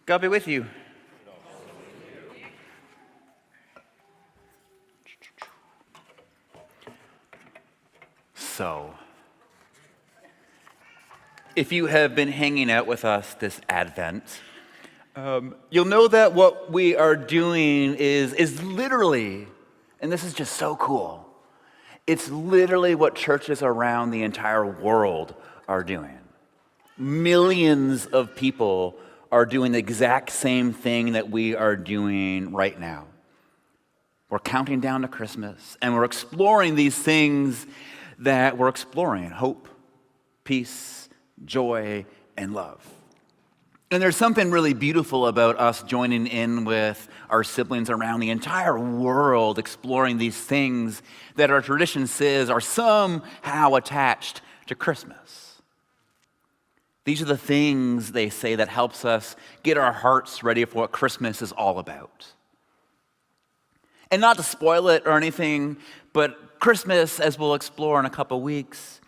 God be with you. So, if you have been hanging out with us this Advent, you'll know that what we are doing is literally, and this is just so cool, it's literally what churches around the entire world are doing. Millions of people are doing the exact same thing that we are doing right now. We're counting down to Christmas, and we're exploring these things that we're exploring: hope, peace, joy, and love. And there's something really beautiful about us joining in with our siblings around the entire world, exploring these things that our tradition says are somehow attached to Christmas. These are the things, they say, that helps us get our hearts ready for what Christmas is all about. And not to spoil it or anything, but Christmas, as we'll explore in a couple weeks,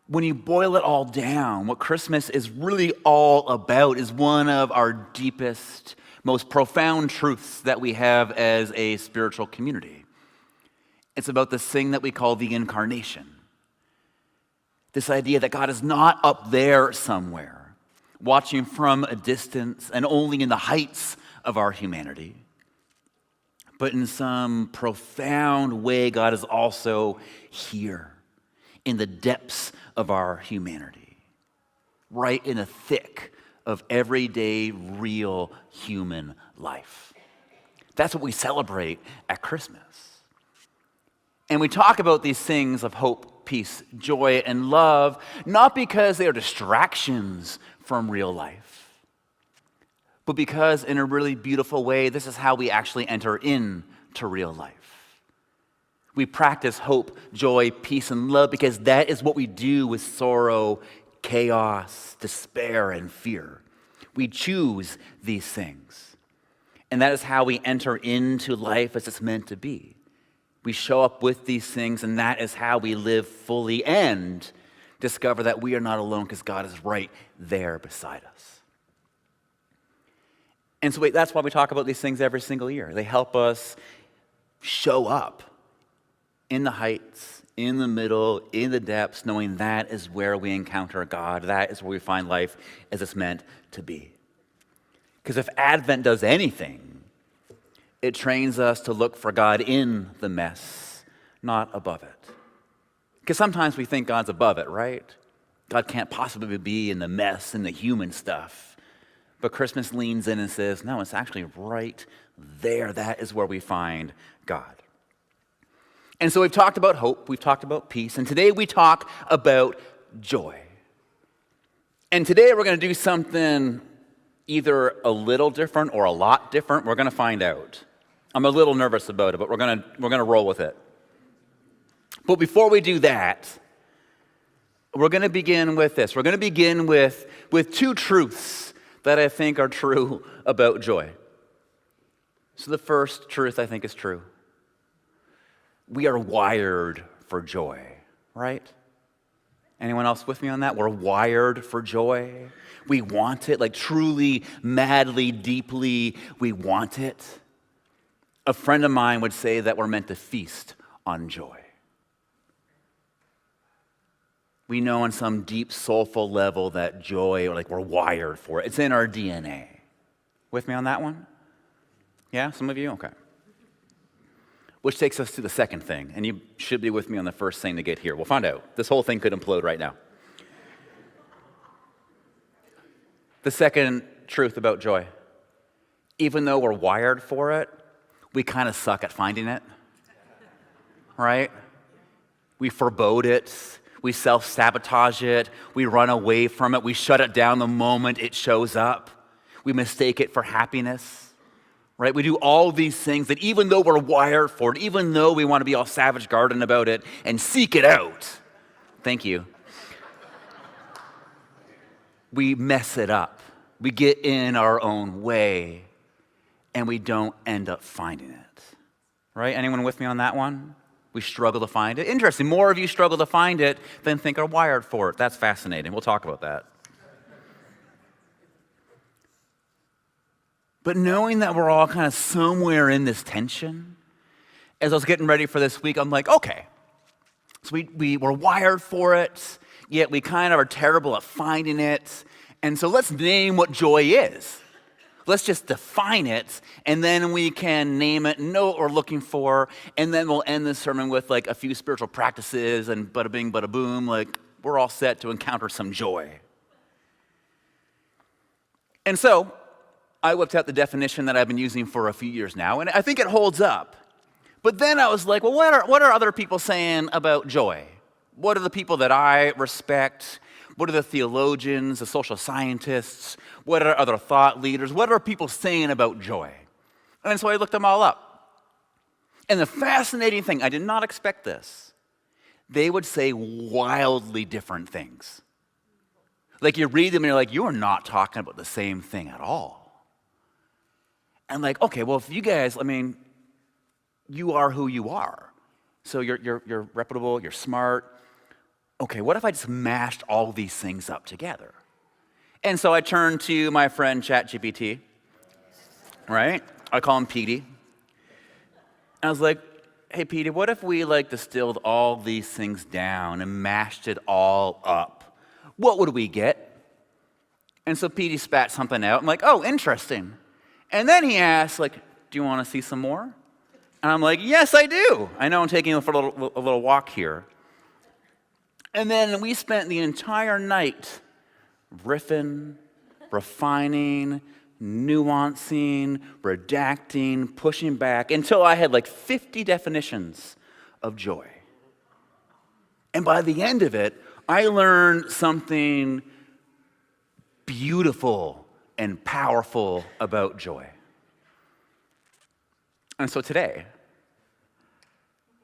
when you boil it all down, what Christmas is really all about is one of our deepest, most profound truths that we have as a spiritual community. It's about this thing that we call the incarnation. This idea that God is not up there somewhere, watching from a distance and only in the heights of our humanity. But in some profound way, God is also here in the depths of our humanity, right in the thick of everyday, real human life. That's what we celebrate at Christmas. And we talk about these things of hope, peace, joy, and love, not because they are distractions from real life, but because in a really beautiful way, this is how we actually enter into real life. We practice hope, joy, peace, and love because that is what we do with sorrow, chaos, despair, and fear. We choose these things. And that is how we enter into life as it's meant to be. We show up with these things, and that is how we live fully and discover that we are not alone because God is right there beside us. And so that's why we talk about these things every single year. They help us show up in the heights, in the middle, in the depths, knowing that is where we encounter God. That is where we find life as it's meant to be. Because if Advent does anything, it trains us to look for God in the mess, not above it. Because sometimes we think God's above it, right? God can't possibly be in the mess and the human stuff. But Christmas leans in and says, no, it's actually right there. That is where we find God. And so we've talked about hope, we've talked about peace, and today we talk about joy. And today we're going to do something either a little different or a lot different. We're going to find out. I'm a little nervous about it, but we're going to roll with it. But before we do that, we're going to begin with this. We're going to begin with two truths that I think are true about joy. So the first truth I think is true. We are wired for joy, right? Anyone else with me on that? We're wired for joy. We want it, like truly, madly, deeply, we want it. A friend of mine would say that we're meant to feast on joy. We know on some deep, soulful level that joy, like we're wired for it. It's in our DNA. With me on that one? Yeah, some of you? Okay. Which takes us to the second thing, and you should be with me on the first thing to get here. We'll find out. This whole thing could implode right now. The second truth about joy. Even though we're wired for it, we kind of suck at finding it, right? We forebode it. We self-sabotage it. We run away from it. We shut it down the moment it shows up. We mistake it for happiness. Right? We do all these things that even though we're wired for it, even though we want to be all Savage Garden about it and seek it out, thank you, we mess it up. We get in our own way and we don't end up finding it. Right? Anyone with me on that one? We struggle to find it. Interesting. More of you struggle to find it than think are wired for it. That's fascinating. We'll talk about that. But knowing that we're all kind of somewhere in this tension, as I was getting ready for this week, I'm like, okay, so we're wired for it, yet we kind of are terrible at finding it. And so let's name what joy is. Let's just define it, and then we can name it, know what we're looking for, and then we'll end this sermon with like a few spiritual practices and bada bing, bada boom, like we're all set to encounter some joy. And so I whipped out the definition that I've been using for a few years now, and I think it holds up. But then I was like, well, what are other people saying about joy? What are the people that I respect? What are the theologians, the social scientists? What are other thought leaders? What are people saying about joy? And so I looked them all up. And the fascinating thing, I did not expect this, they would say wildly different things. Like you read them and you're like, you are not talking about the same thing at all. And like, okay, well, if you guys, you are who you are. So you're reputable, you're smart. Okay, what if I just mashed all these things up together? And so I turned to my friend ChatGPT, right? I call him Petey. I was like, hey, Petey, what if we distilled all these things down and mashed it all up? What would we get? And so Petey spat something out. I'm like, oh, interesting. And then he asked, do you want to see some more? And I'm like, yes, I do. I know I'm taking a little walk here. And then we spent the entire night riffing, refining, nuancing, redacting, pushing back, until I had 50 definitions of joy. And by the end of it, I learned something beautiful and powerful about joy. And so today,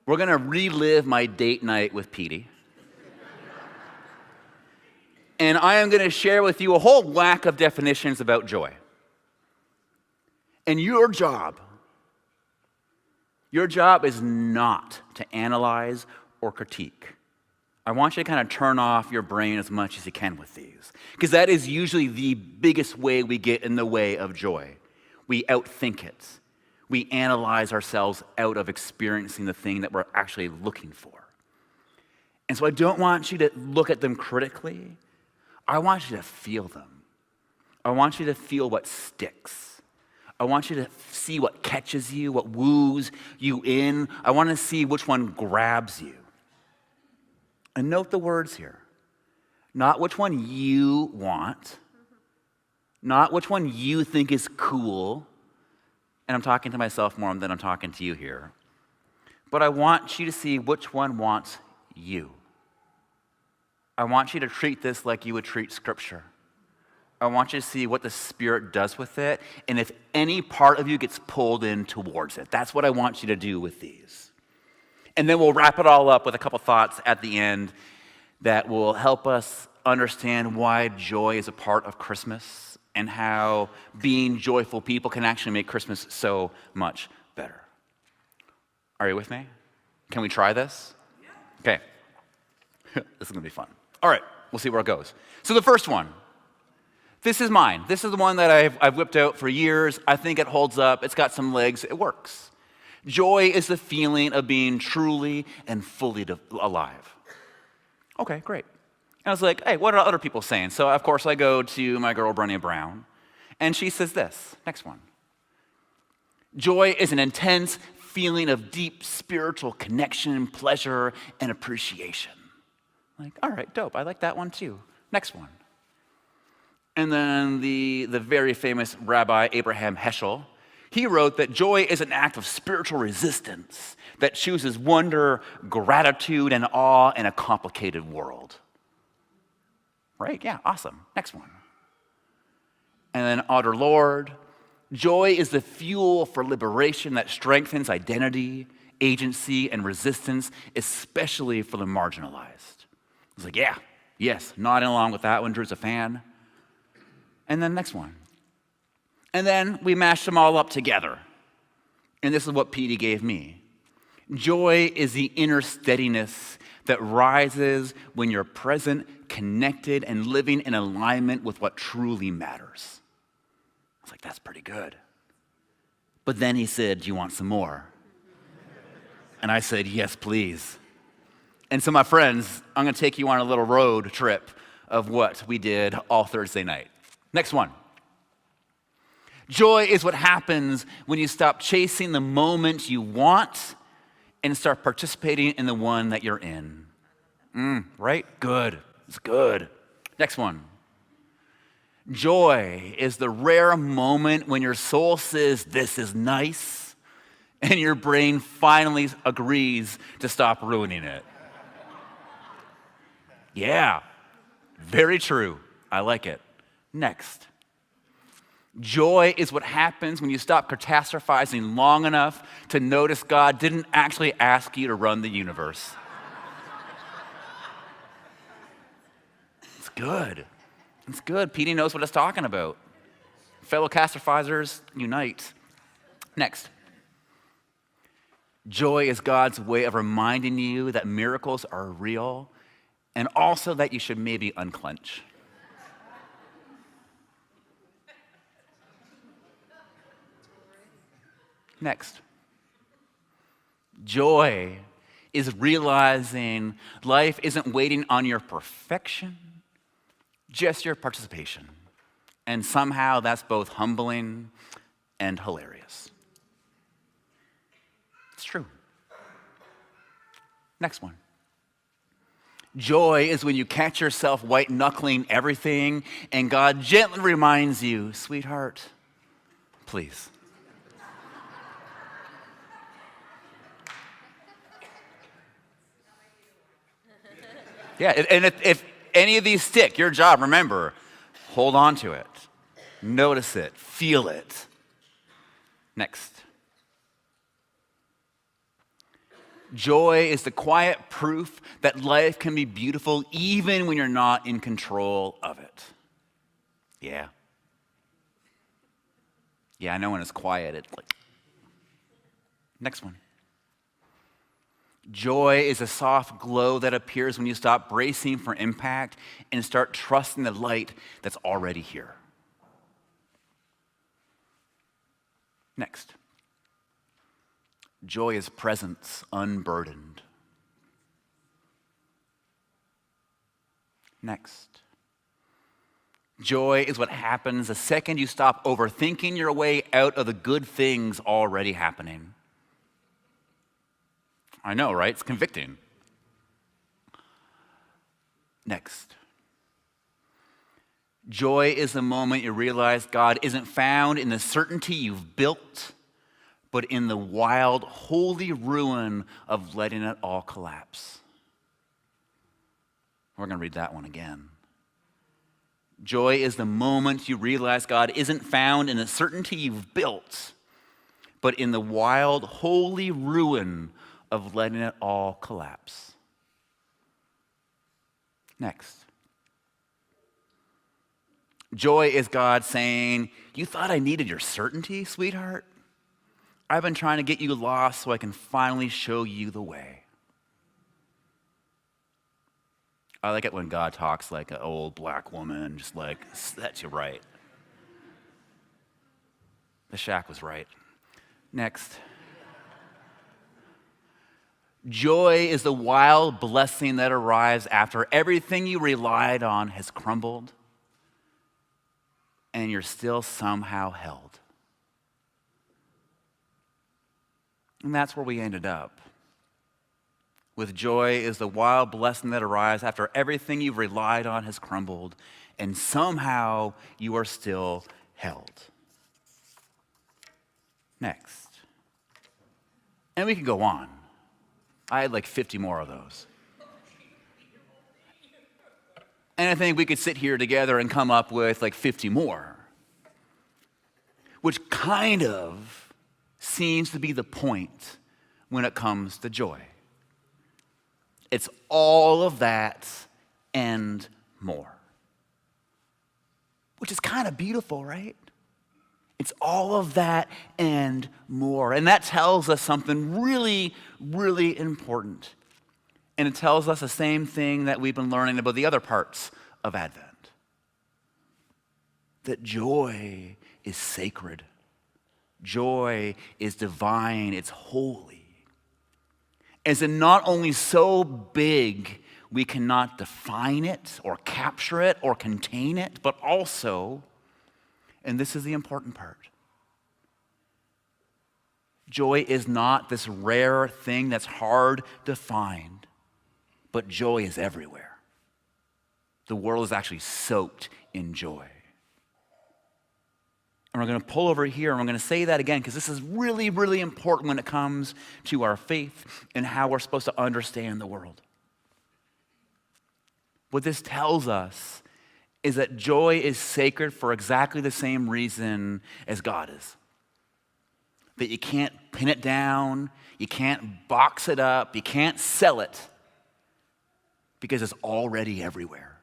we're going to relive my date night with Petey. And I am going to share with you a whole whack of definitions about joy. And your job is not to analyze or critique. I want you to kind of turn off your brain as much as you can with these, because that is usually the biggest way we get in the way of joy. We outthink it. We analyze ourselves out of experiencing the thing that we're actually looking for. And so I don't want you to look at them critically. I want you to feel them. I want you to feel what sticks. I want you to see what catches you, what woos you in. I want to see which one grabs you. And note the words here. Not which one you want, not which one you think is cool. And I'm talking to myself more than I'm talking to you here. But I want you to see which one wants you. I want you to treat this like you would treat Scripture. I want you to see what the Spirit does with it, and if any part of you gets pulled in towards it. That's what I want you to do with these. And then we'll wrap it all up with a couple thoughts at the end that will help us understand why joy is a part of Christmas and how being joyful people can actually make Christmas so much better. Are you with me? Can we try this? Okay. This is going to be fun. All right, we'll see where it goes. So the first one, this is mine. This is the one that I've whipped out for years. I think it holds up. It's got some legs. It works. Joy is the feeling of being truly and fully alive. Okay, great. And I was like, hey, what are other people saying? So, of course, I go to my girl, Brené Brown, and she says this. Next one. Joy is an intense feeling of deep spiritual connection, pleasure, and appreciation. Like, all right, dope. I like that one too. Next one. And then the very famous Rabbi Abraham Heschel, he wrote that joy is an act of spiritual resistance that chooses wonder, gratitude, and awe in a complicated world. Right? Yeah, awesome. Next one. And then Audre Lorde, joy is the fuel for liberation that strengthens identity, agency, and resistance, especially for the marginalized. I was like, yeah, yes, nodding along with that one. Drew's a fan. And then next one. And then we mashed them all up together. And this is what Petey gave me. Joy is the inner steadiness that rises when you're present, connected, and living in alignment with what truly matters. I was like, that's pretty good. But then he said, "Do you want some more?" And I said, "Yes, please." And so my friends, I'm gonna take you on a little road trip of what we did all Thursday night. Next one. Joy is what happens when you stop chasing the moment you want and start participating in the one that you're in. Right? Good. It's good. Next one. Joy is the rare moment when your soul says, "This is nice," and your brain finally agrees to stop ruining it. Yeah, very true. I like it. Next. Joy is what happens when you stop catastrophizing long enough to notice God didn't actually ask you to run the universe. It's good. It's good. Petey knows what it's talking about. Fellow catastrophizers, unite. Next. Joy is God's way of reminding you that miracles are real and also that you should maybe unclench. Next. Joy is realizing life isn't waiting on your perfection, just your participation. And somehow that's both humbling and hilarious. It's true. Next one. Joy is when you catch yourself white-knuckling everything and God gently reminds you, "Sweetheart, please." Yeah, and if any of these stick, your job, remember, hold on to it. Notice it. Feel it. Next. Joy is the quiet proof that life can be beautiful even when you're not in control of it. Yeah. Yeah, I know when it's quiet, it's like. Next one. Joy is a soft glow that appears when you stop bracing for impact and start trusting the light that's already here. Next. Joy is presence unburdened. Next. Joy is what happens the second you stop overthinking your way out of the good things already happening. I know, right? It's convicting. Next. Joy is the moment you realize God isn't found in the certainty you've built, but in the wild, holy ruin of letting it all collapse. We're going to read that one again. Joy is the moment you realize God isn't found in the certainty you've built, but in the wild, holy ruin of letting it all collapse. Next. Joy is God saying, "You thought I needed your certainty, sweetheart? I've been trying to get you lost so I can finally show you the way." I like it when God talks like an old black woman, just like, "That's you right." The shack was right. Next. Joy is the wild blessing that arrives after everything you relied on has crumbled and you're still somehow held. And that's where we ended up. With joy is the wild blessing that arrives after everything you've relied on has crumbled and somehow you are still held. Next. And we can go on. I had like 50 more of those. And I think we could sit here together and come up with like 50 more, which kind of seems to be the point when it comes to joy. It's all of that and more, which is kind of beautiful, right? It's all of that and more. And that tells us something really, really important. And it tells us the same thing that we've been learning about the other parts of Advent. That joy is sacred. Joy is divine, it's holy. Is it not only so big we cannot define it or capture it or contain it, but also, and this is the important part, joy is not this rare thing that's hard to find, but joy is everywhere. The world is actually soaked in joy. And we're going to pull over here and we're going to say that again because this is really, really important when it comes to our faith and how we're supposed to understand the world. What this tells us is that joy is sacred for exactly the same reason as God is. That you can't pin it down, you can't box it up, you can't sell it because it's already everywhere.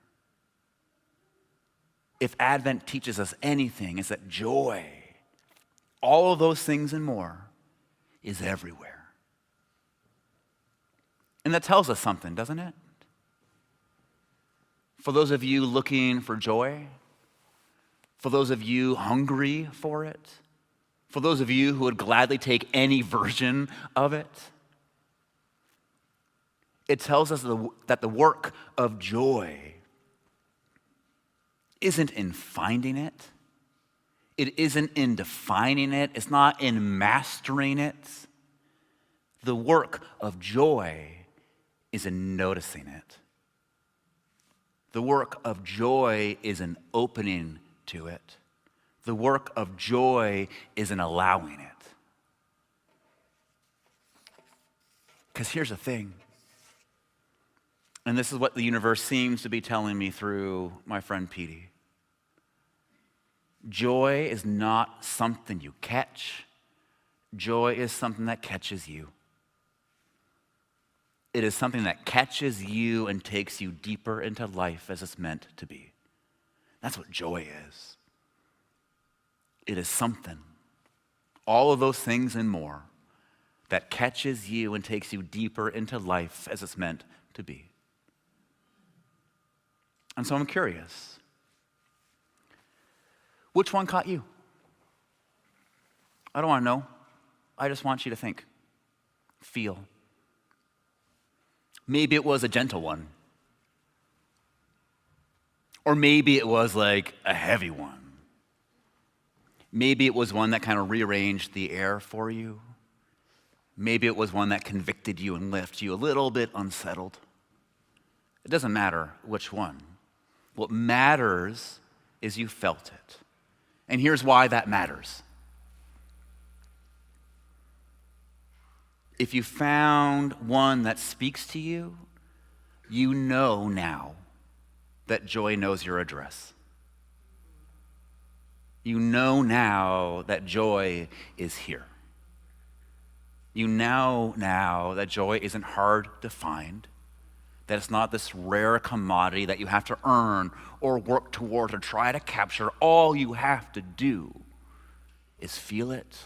If Advent teaches us anything, it's that joy, all of those things and more, is everywhere. And that tells us something, doesn't it? For those of you looking for joy, for those of you hungry for it, for those of you who would gladly take any version of it, it tells us that the work of joy isn't in finding it. It isn't in defining it. It's not in mastering it. The work of joy is in noticing it. The work of joy is in opening to it. The work of joy is in allowing it. Because here's the thing, and this is what the universe seems to be telling me through my friend Petey. Joy is not something you catch. Joy is something that catches you. It is something that catches you and takes you deeper into life as it's meant to be. That's what joy is. It is something, all of those things and more, that catches you and takes you deeper into life as it's meant to be. And so I'm curious, which one caught you? I don't want to know. I just want you to think, feel. Maybe it was a gentle one. Or maybe it was like a heavy one. Maybe it was one that kind of rearranged the air for you. Maybe it was one that convicted you and left you a little bit unsettled. It doesn't matter which one. What matters is you felt it. And here's why that matters. If you found one that speaks to you, you know now that joy knows your address. You know now that joy is here. You know now that joy isn't hard to find, that it's not this rare commodity that you have to earn or work toward or try to capture. All you have to do is feel it.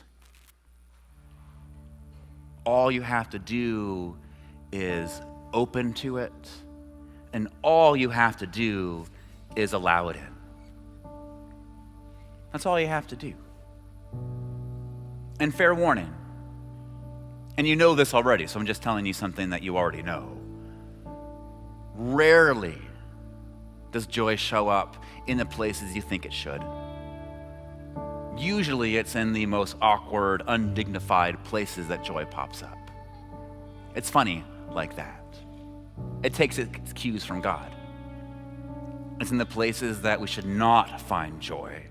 All you have to do is open to it. And all you have to do is allow it in. That's all you have to do. And fair warning, and you know this already, so I'm just telling you something that you already know. Rarely does joy show up in the places you think it should. Usually it's in the most awkward, undignified places that joy pops up. It's funny like that. It takes its cues from God. It's in the places that we should not find joy,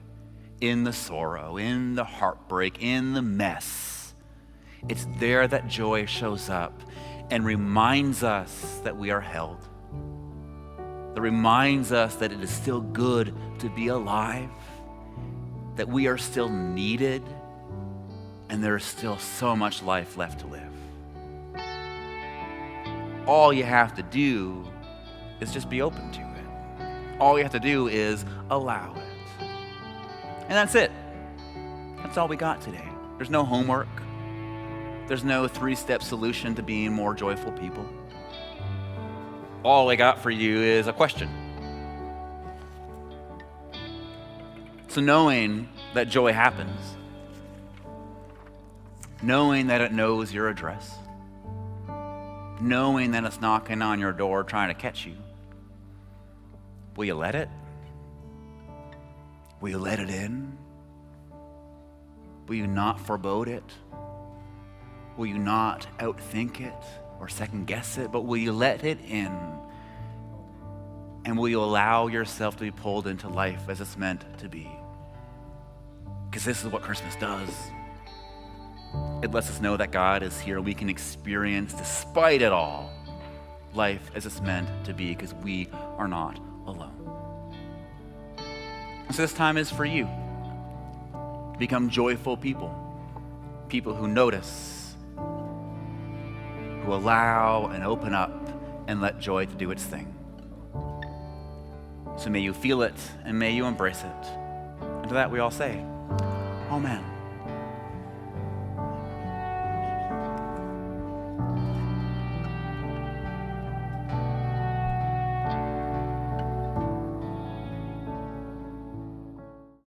in the sorrow, in the heartbreak, in the mess. It's there that joy shows up and reminds us that we are held. That reminds us that it is still good to be alive, that we are still needed, and there is still so much life left to live. All you have to do is just be open to it. All you have to do is allow it. And that's it. That's all we got today. There's no homework. There's no 3-step solution to being more joyful people. All I got for you is a question. So knowing that joy happens, knowing that it knows your address, knowing that it's knocking on your door trying to catch you. Will you let it? Will you let it in? Will you not forebode it? Will you not outthink it or second guess it, but will you let it in? And will you allow yourself to be pulled into life as it's meant to be? Because this is what Christmas does. It lets us know that God is here. We can experience, despite it all, life as it's meant to be, because we are not alone. And so this time is for you to become joyful people, people who notice, who allow and open up and let joy to do its thing. So may you feel it and may you embrace it. And to that we all say, Amen.